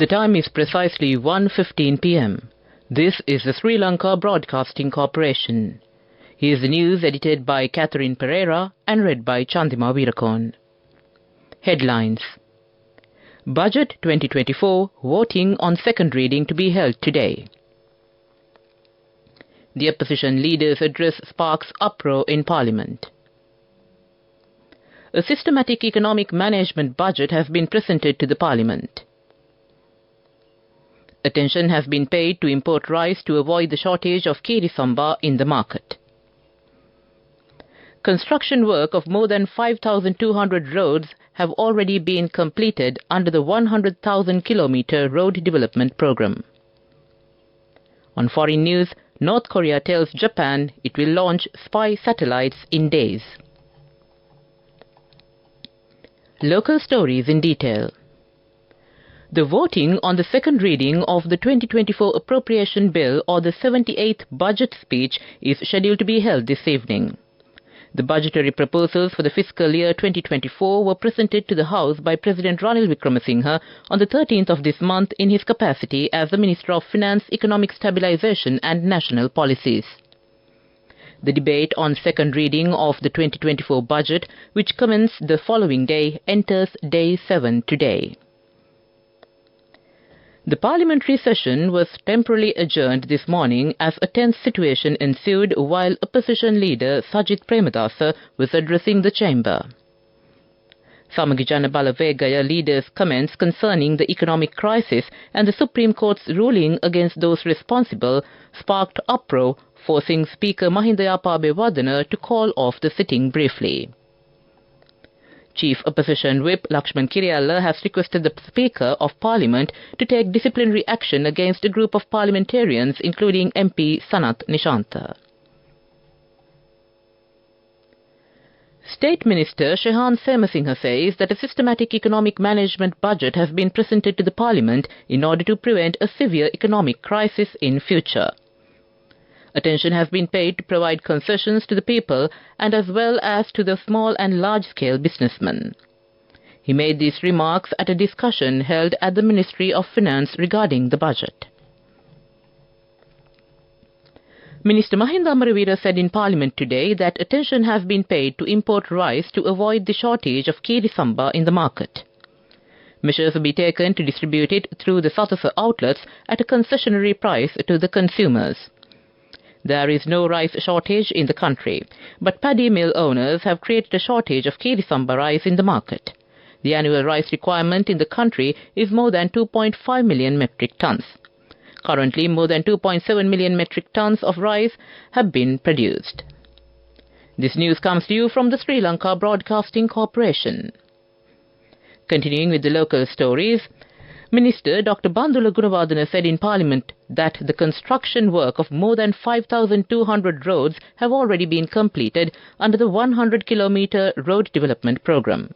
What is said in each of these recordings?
The time is precisely 1:15 p.m. This is the Sri Lanka Broadcasting Corporation. Here's the news edited by Catherine Pereira and read by Chandima Veerakon. Headlines. Budget 2024 voting on second reading to be held today. The opposition leader's address sparks uproar in Parliament. A systematic economic management budget has been presented to the Parliament. Attention has been paid to import rice to avoid the shortage of kiri samba in the market. Construction work of more than 5,200 roads have already been completed under the 100,000 kilometer road development program. On foreign news, North Korea tells Japan it will launch spy satellites in days. Local stories in detail. The voting on the second reading of the 2024 Appropriation Bill or the 78th Budget Speech is scheduled to be held this evening. The budgetary proposals for the fiscal year 2024 were presented to the House by President Ranil Wickremesinghe on the 13th of this month in his capacity as the Minister of Finance, Economic Stabilisation and National Policies. The debate on second reading of the 2024 budget, which commenced the following day, enters day 7 today. The parliamentary session was temporarily adjourned this morning as a tense situation ensued while opposition leader Sajith Premadasa was addressing the chamber. Samagi Jana Balawegaya leader's comments concerning the economic crisis and the Supreme Court's ruling against those responsible sparked uproar, forcing Speaker Mahinda Yapabewadana to call off the sitting briefly. Chief Opposition Whip Lakshman Kiriyalla has requested the Speaker of Parliament to take disciplinary action against a group of parliamentarians, including MP Sanath Nishantha. State Minister Shehan Semasinghe says that a systematic economic management budget has been presented to the Parliament in order to prevent a severe economic crisis in future. Attention has been paid to provide concessions to the people and as well as to the small and large-scale businessmen. He made these remarks at a discussion held at the Ministry of Finance regarding the budget. Minister Mahinda Amaravira said in Parliament today that attention has been paid to import rice to avoid the shortage of kiri samba in the market. Measures will be taken to distribute it through the Sathasa outlets at a concessionary price to the consumers. There is no rice shortage in the country, but paddy mill owners have created a shortage of kiri samba rice in the market. The annual rice requirement in the country is more than 2.5 million metric tons. Currently, more than 2.7 million metric tons of rice have been produced. This news comes to you from the Sri Lanka Broadcasting Corporation. Continuing with the local stories, Minister Dr. Bandula Gunawardena said in Parliament that the construction work of more than 5,200 roads have already been completed under the 100-kilometer road development program.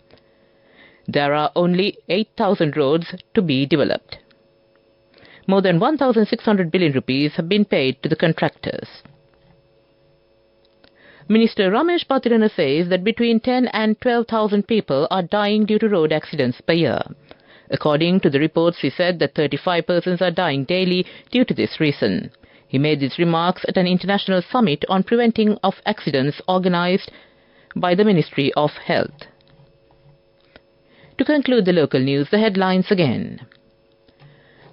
There are only 8,000 roads to be developed. More than 1,600 billion rupees have been paid to the contractors. Minister Ramesh Patirana says that between 10 and 12,000 people are dying due to road accidents per year. According to the reports, he said that 35 persons are dying daily due to this reason. He made these remarks at an international summit on preventing of accidents organized by the Ministry of Health. To conclude the local news, the headlines again.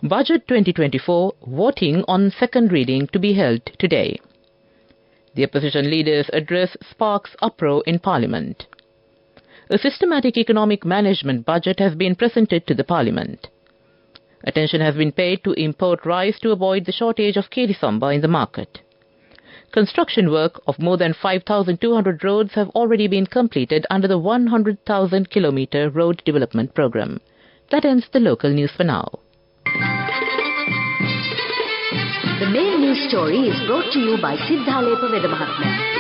Budget 2024 voting on second reading to be held today. The opposition leader's address sparks uproar in Parliament. A systematic economic management budget has been presented to the Parliament. Attention has been paid to import rice to avoid the shortage of kiri samba in the market. Construction work of more than 5,200 roads have already been completed under the 100,000 kilometer road development program. That ends the local news for now. The main news story is brought to you by Sinhala Vedamahatma.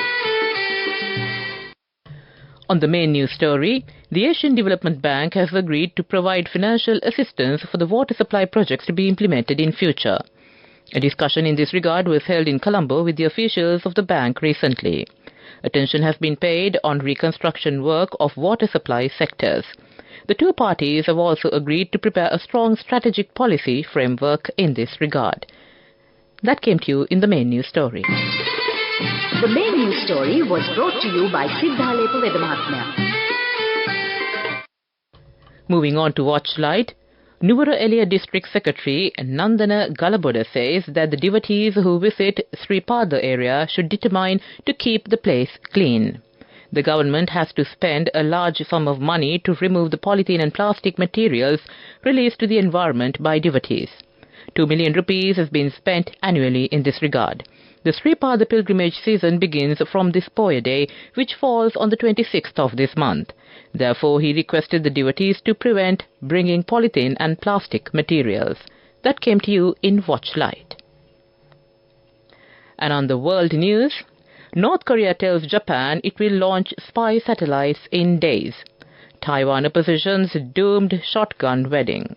On the main news story, the Asian Development Bank has agreed to provide financial assistance for the water supply projects to be implemented in future. A discussion in this regard was held in Colombo with the officials of the bank recently. Attention has been paid on reconstruction work of water supply sectors. The two parties have also agreed to prepare a strong strategic policy framework in this regard. That came to you in the main news story. The main news story was brought to you by Sinhala Mahatmya. Moving on to Watchlight, Nuvara Eliya District Secretary Nandana Galaboda says that the devotees who visit Sri Pada area should determine to keep the place clean. The government has to spend a large sum of money to remove the polythene and plastic materials released to the environment by devotees. 2 million rupees has been spent annually in this regard. The Sri Pada pilgrimage season begins from this Poya day, which falls on the 26th of this month. Therefore, he requested the devotees to prevent bringing polythene and plastic materials. That came to you in Watchlight. And on the world news, North Korea tells Japan it will launch spy satellites in days. Taiwan opposition's doomed shotgun wedding.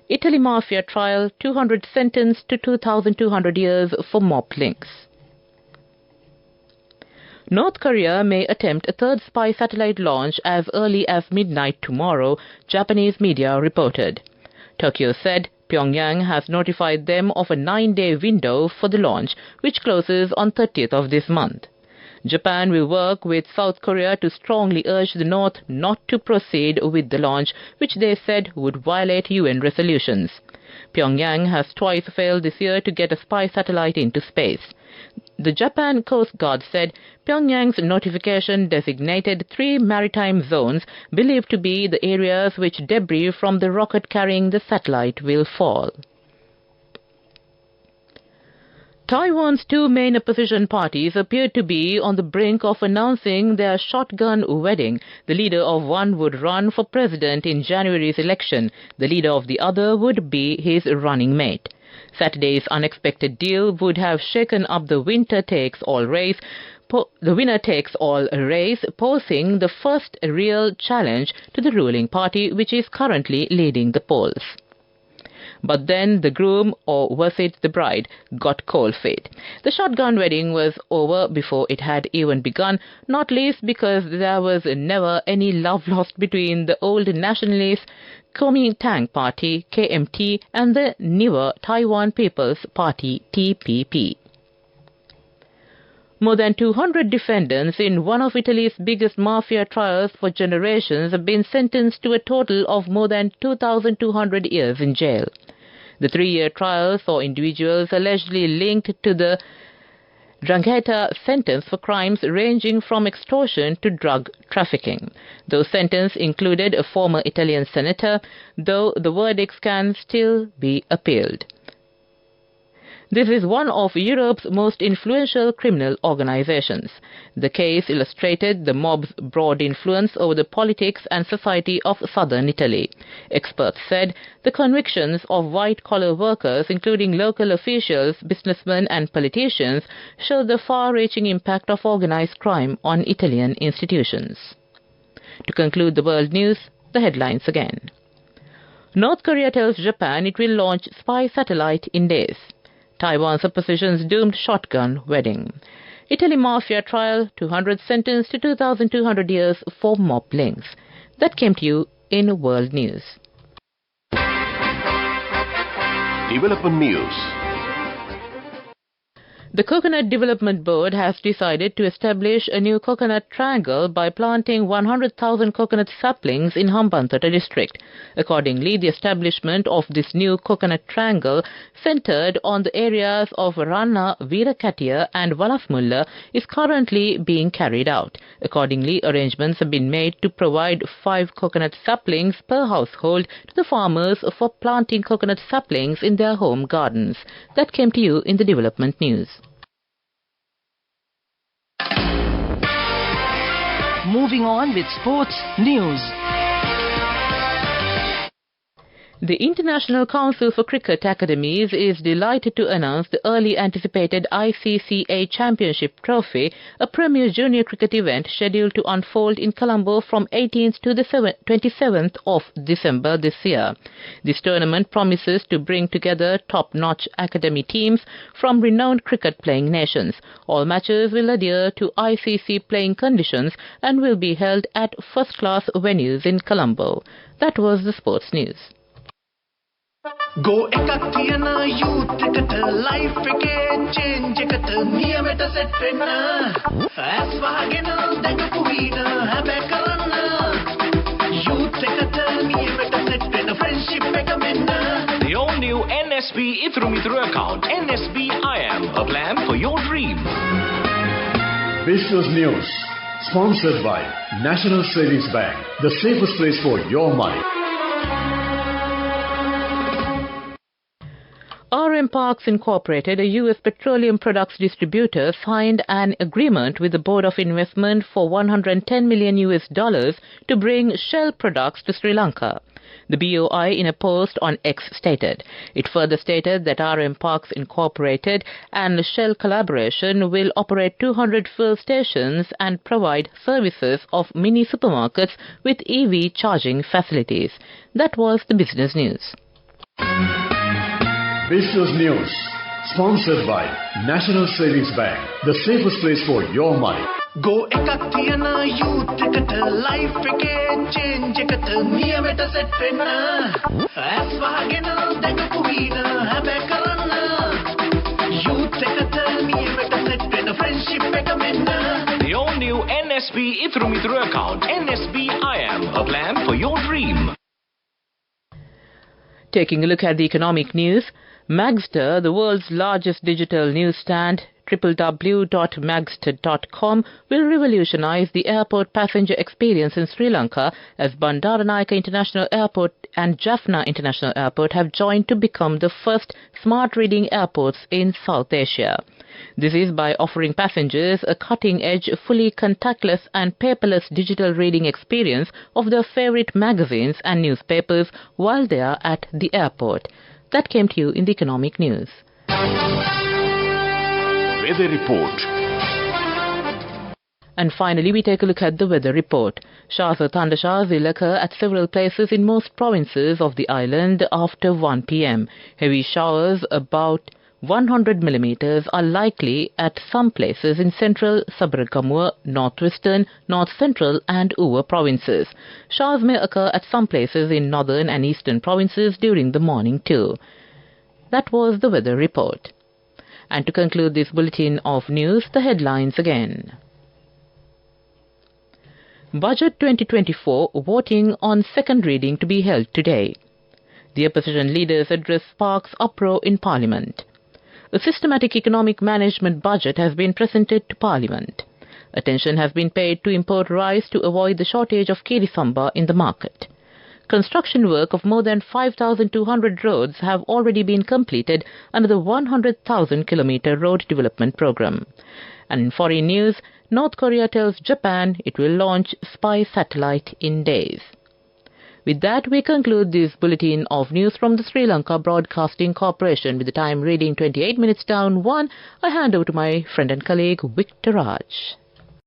Italy mafia trial, 200 sentenced to 2,200 years for mob links. North Korea may attempt a third spy satellite launch as early as midnight tomorrow, Japanese media reported. Tokyo said Pyongyang has notified them of a 9-day window for the launch, which closes on 30th of this month. Japan will work with South Korea to strongly urge the North not to proceed with the launch, which they said would violate UN resolutions. Pyongyang has twice failed this year to get a spy satellite into space. The Japan Coast Guard said Pyongyang's notification designated 3 maritime zones believed to be the areas which debris from the rocket carrying the satellite will fall. Taiwan's two main opposition parties appear to be on the brink of announcing their shotgun wedding. The leader of one would run for president in January's election. The leader of the other would be his running mate. Saturday's unexpected deal would have shaken up the winner-takes-all race, posing the first real challenge to the ruling party, which is currently leading the polls. But then the groom, or was it the bride, got cold feet. The shotgun wedding was over before it had even begun, not least because there was never any love lost between the old nationalist Kuomintang Party, KMT, and the newer Taiwan People's Party, TPP. More than 200 defendants in one of Italy's biggest mafia trials for generations have been sentenced to a total of more than 2,200 years in jail. The 3-year trial saw individuals allegedly linked to the 'Drangheta sentence for crimes ranging from extortion to drug trafficking. Those sentences included a former Italian senator, though the verdicts can still be appealed. This is one of Europe's most influential criminal organizations. The case illustrated the mob's broad influence over the politics and society of southern Italy. Experts said the convictions of white-collar workers, including local officials, businessmen and politicians, show the far-reaching impact of organized crime on Italian institutions. To conclude the world news, the headlines again. North Korea tells Japan it will launch spy satellite in days. Taiwan's opposition's doomed shotgun wedding. Italy mafia trial, 200 sentenced to 2,200 years for mob links. That came to you in World News. Development News. The Coconut Development Board has decided to establish a new coconut triangle by planting 100,000 coconut saplings in Hambantota district. Accordingly, the establishment of this new coconut triangle, centered on the areas of Ranna, Veerakatiya and Valasmulla, is currently being carried out. Accordingly, arrangements have been made to provide 5 coconut saplings per household to the farmers for planting coconut saplings in their home gardens. That came to you in the Development News. Moving on with sports news. The International Council for Cricket Academies is delighted to announce the early anticipated ICCA Championship Trophy, a premier junior cricket event scheduled to unfold in Colombo from 18th to the 27th of December this year. This tournament promises to bring together top-notch academy teams from renowned cricket-playing nations. All matches will adhere to ICC playing conditions and will be held at first-class venues in Colombo. That was the sports news. Go එකක් තියන youth එකට life එකේ change එකට නියමෙට set වෙන්න ඇස් වහගෙන දැකපු වීන හැබැයි කරන්න youth එකට නියමෙට set වෙන්න friendship එක මෙන්න. The all new NSB Ithru account, NSB IM, a plan for your dream. Business News, sponsored by National Savings Bank, the safest place for your money. RM Parks Incorporated, a U.S. petroleum products distributor, signed an agreement with the Board of Investment for $110 million to bring Shell products to Sri Lanka. The BOI in a post on X stated. It further stated that RM Parks Incorporated and Shell collaboration will operate 200 fuel stations and provide services of mini supermarkets with EV charging facilities. That was the business news. Business News, sponsored by National Savings Bank, the safest place for your money. Go එකක් තියන youth එකට life එකේ change එකට නියමෙට set වෙන්න ඇස් වහගෙන දැකපු වීන හැබැයි කරන්න youth එකට නියමෙට set වෙන්න friendship එක මෙන්න. The all new NSB Ithru account, NSB IM, a plan for your dream. Taking a look at the economic news, Magster, the world's largest digital newsstand, www.magster.com, will revolutionize the airport passenger experience in Sri Lanka as Bandaranaike International Airport and Jaffna International Airport have joined to become the first smart reading airports in South Asia. This is by offering passengers a cutting-edge, fully contactless and paperless digital reading experience of their favorite magazines and newspapers while they are at the airport. That came to you in the economic news. Weather report. And finally, we take a look at the weather report. Showers or thundershowers will occur at several places in most provinces of the island after 1 p.m. Heavy showers about 100 millimeters are likely at some places in central Sabaragamuwa, northwestern, north-central and Uva provinces. Showers may occur at some places in northern and eastern provinces during the morning too. That was the weather report. And to conclude this bulletin of news, the headlines again. Budget 2024 voting on second reading to be held today. The opposition leaders address sparks uproar in Parliament. A systematic economic management budget has been presented to Parliament. Attention has been paid to import rice to avoid the shortage of kirisamba in the market. Construction work of more than 5,200 roads have already been completed under the 100,000-kilometer road development program. And in foreign news, North Korea tells Japan it will launch spy satellite in days. With that, we conclude this bulletin of news from the Sri Lanka Broadcasting Corporation. With the time reading 28 minutes down 1, I hand over to my friend and colleague Victor Raj.